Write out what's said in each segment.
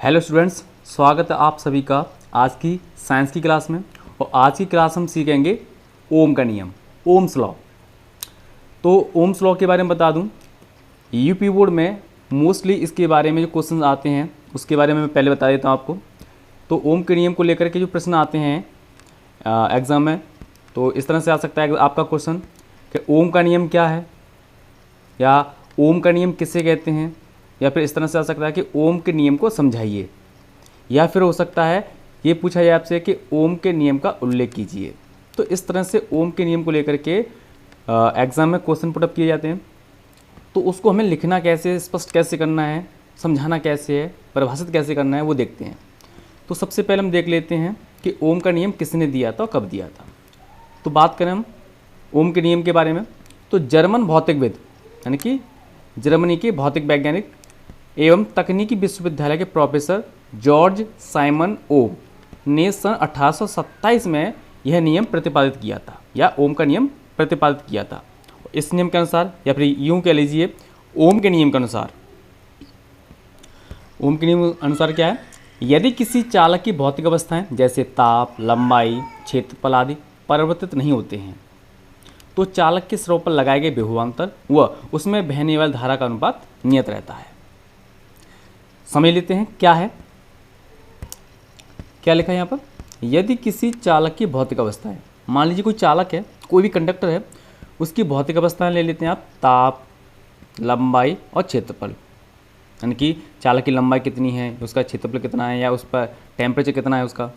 Hello students, स्वागत है आप सभी का आज की साइंस की क्लास में। और आज की क्लास हम सीखेंगे ओम का नियम, ओम्स लॉ। तो ओम्स लॉ के बारे में बता दूं, यूपी बोर्ड में मोस्टली इसके बारे में जो क्वेश्चन आते हैं उसके बारे में मैं पहले बता देता हूं आपको। तो ओम के नियम को लेकर के जो प्रश्न आते हैं एग्ज़ाम में, तो इस तरह से आ सकता है आपका क्वेश्चन कि ओम का नियम क्या है, या ओम का नियम किसे कहते हैं, या फिर इस तरह से आ सकता है कि ओम के नियम को समझाइए, या फिर हो सकता है ये पूछा जाए आपसे कि ओम के नियम का उल्लेख कीजिए। तो इस तरह से ओम के नियम को लेकर के एग्ज़ाम में क्वेश्चन पुटअप किए जाते हैं। तो उसको हमें लिखना कैसे, स्पष्ट कैसे करना है, समझाना कैसे है, परिभाषित कैसे करना है, वो देखते हैं। तो सबसे पहले हम देख लेते हैं कि ओम का नियम किसने दिया था और कब दिया था। तो बात करें हम ओम के नियम के बारे में, तो जर्मन भौतिकविद यानी कि जर्मनी के भौतिक वैज्ञानिक एवं तकनीकी विश्वविद्यालय के प्रोफेसर जॉर्ज साइमन ओम ने सन 1827 में यह नियम प्रतिपादित किया था, या ओम का नियम प्रतिपादित किया था। इस नियम के अनुसार, या फिर यूं कह लीजिए ओम के नियम के अनुसार, ओम के नियम अनुसार क्या है, यदि किसी चालक की भौतिक अवस्थाएं जैसे ताप, लंबाई, क्षेत्रफल आदि परिवर्तित नहीं होते हैं तो चालक के सिरों पर लगाए गए विभवांतर व उसमें बहने वाली धारा का अनुपात नियत रहता है। समझ लेते हैं क्या है, क्या लिखा है यहाँ पर। यदि किसी चालक की भौतिक अवस्थाएं, मान लीजिए कोई चालक है, कोई भी कंडक्टर है, उसकी भौतिक अवस्थाएं ले लेते हैं आप, ताप, लंबाई और क्षेत्रफल, यानी कि चालक की लंबाई कितनी है, उसका क्षेत्रफल कितना है, या उस पर टेम्परेचर कितना है उसका।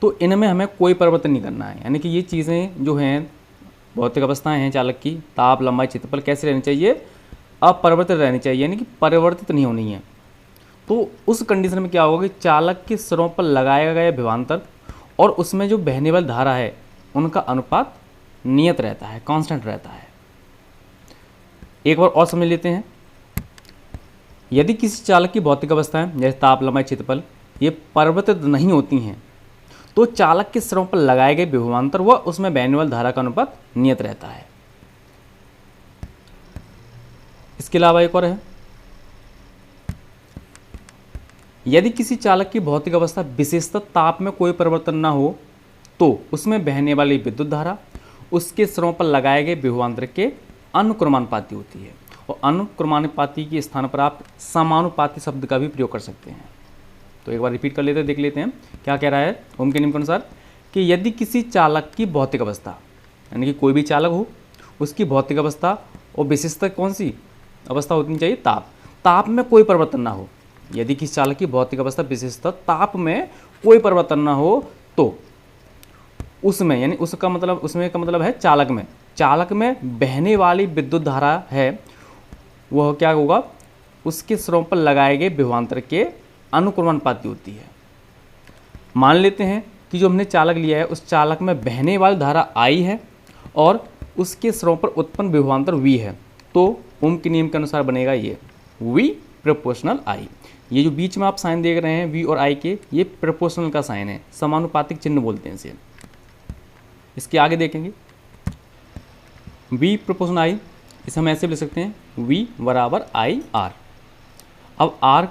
तो इनमें हमें कोई परिवर्तन नहीं करना है, यानी कि ये चीज़ें जो हैं, भौतिक अवस्थाएं हैं चालक की, ताप, लंबाई, क्षेत्रफल कैसे रहनी चाहिए, अपरिवर्तित रहनी चाहिए, यानी कि परिवर्तित नहीं होनी है। तो उस कंडीशन में क्या होगा कि चालक के सिरों पर लगाया गया विभवांतर और उसमें जो बहने वाली धारा है उनका अनुपात नियत रहता है, कांस्टेंट रहता है। एक बार और समझ लेते हैं। यदि किसी चालक की भौतिक अवस्थाएं जैसे ताप, लंबाई, क्षेत्रफल ये परिवर्तित नहीं होती हैं तो चालक के सिरों पर लगाए गए विभवांतर व उसमें बहने वाली धारा का अनुपात नियत रहता है। इसके अलावा एक और है, यदि किसी चालक की भौतिक अवस्था विशेषतः ताप में कोई परिवर्तन न हो तो उसमें बहने वाली विद्युत धारा उसके सिरों पर लगाए गए विभवांतर के अनुक्रमानुपाती होती है। और अनुक्रमानुपाती के स्थान पर आप समानुपाती शब्द का भी प्रयोग कर सकते हैं। तो एक बार रिपीट कर लेते हैं, देख लेते हैं क्या कह रहा है ओम के नियम के अनुसार कि यदि किसी चालक की भौतिक अवस्था, यानी कि कोई भी चालक हो, उसकी भौतिक अवस्था और विशेषतः कौन सी अवस्था होनी चाहिए, ताप, ताप में कोई परिवर्तन ना हो। यदि किसी चालक की भौतिक अवस्था विशेषतः ताप में कोई परिवर्तन ना हो तो उसमें, यानी उसका मतलब, उसमें का मतलब है चालक में बहने वाली विद्युत धारा है वह क्या होगा, उसके सिरों पर लगाए गए विभवांतर के अनुक्रमानुपाती होती है। मान लेते हैं कि जो हमने चालक लिया है उस चालक में बहने वाली धारा I है और उसके सिरों पर उत्पन्न विभवांतर V है। तो ओम के नियम के अनुसार बनेगा ये V प्रोपोर्शनल I। ये जो बीच में आप साइन देख रहे हैं V और I के, ये प्रोपोर्शनल का साइन है, समानुपातिक चिन्ह बोलते हैं इसे। इसके आगे देखेंगे V प्रोपोर्शनल I, इसे हम ऐसे भी लिख सकते हैं V बराबर IR। अब R,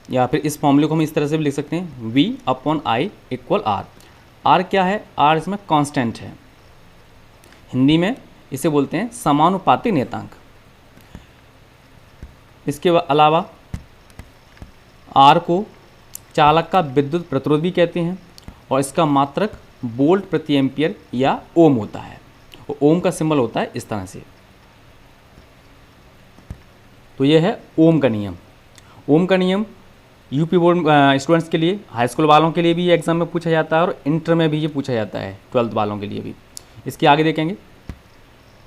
या फिर इस फॉर्मूले को हम इस तरह से भी लिख सकते हैं V upon I equal R। R क्या है, R इसमें कांस्टेंट है, हिंदी में इसे बोलते हैं समानुपातिक नियतांक। इसके अलावा R को चालक का विद्युत प्रतिरोध भी कहते हैं और इसका मात्रक वोल्ट प्रति एम्पियर या ओम होता है। और ओम का सिंबल होता है इस तरह से। तो यह है ओम का नियम। ओम का नियम यूपी बोर्ड स्टूडेंट्स के लिए, हाई स्कूल वालों के लिए भी एग्जाम में पूछा जाता है और इंटर में भी ये पूछा जाता है, 12th वालों के लिए भी। इसके आगे देखेंगे,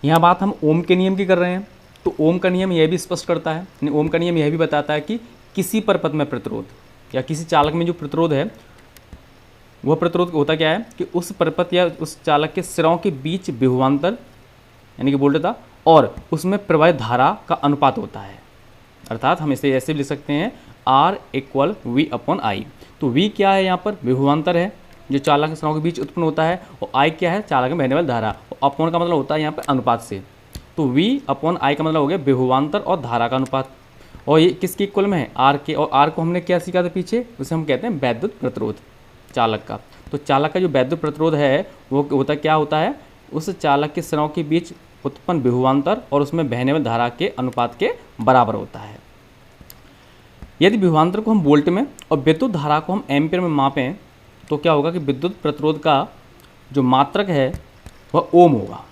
यहाँ बात हम ओम के नियम की कर रहे हैं। तो ओम का नियम यह भी स्पष्ट करता है, यानी ओम का नियम यह भी बताता है कि किसी परपथ में प्रतिरोध या किसी चालक में जो प्रतिरोध है वह प्रतिरोध होता क्या है कि उस परपथ या उस चालक के सिरों के बीच विभवांतर यानी कि वोल्टता और उसमें प्रवाहित धारा का अनुपात होता है। अर्थात हम इसे ऐसे भी लिख सकते हैं R equal V upon I। तो V क्या है, यहाँ पर विभवांतर है जो चालक के सिरों के बीच उत्पन्न होता है, और I क्या है, चालक में बहने वाली धारा। और अपॉन का मतलब होता है यहाँ पर अनुपात से। तो V अपॉन I का मतलब हो गया विभवांतर और धारा का अनुपात। और ये किसके इक्वल में है, आर के। और आर को हमने क्या सीखा था पीछे, उसे हम कहते हैं वैद्युत प्रतिरोध चालक का। तो चालक का जो वैद्युत प्रतिरोध है वो क्या होता है, उस चालक के सिरों के बीच उत्पन्न विभवांतर और उसमें बहने में धारा के अनुपात के बराबर होता है। यदि विभवांतर को हम वोल्ट में और विद्युत धारा को हम एम्पियर में मापें तो क्या होगा कि विद्युत प्रतिरोध का जो मात्रक है वह ओम होगा।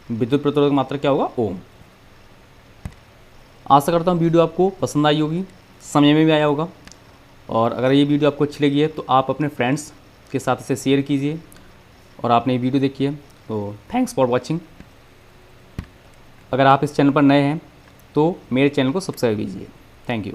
विद्युत प्रतिरोध का मात्रक क्या होगा, ओम। आशा करता हूँ वीडियो आपको पसंद आई होगी, समझ में भी आया होगा। और अगर ये वीडियो आपको अच्छी लगी है तो आप अपने फ्रेंड्स के साथ इसे शेयर कीजिए। और आपने ये वीडियो देखी है तो थैंक्स फॉर वॉचिंग। अगर आप इस चैनल पर नए हैं तो मेरे चैनल को सब्सक्राइब कीजिए। Thank you.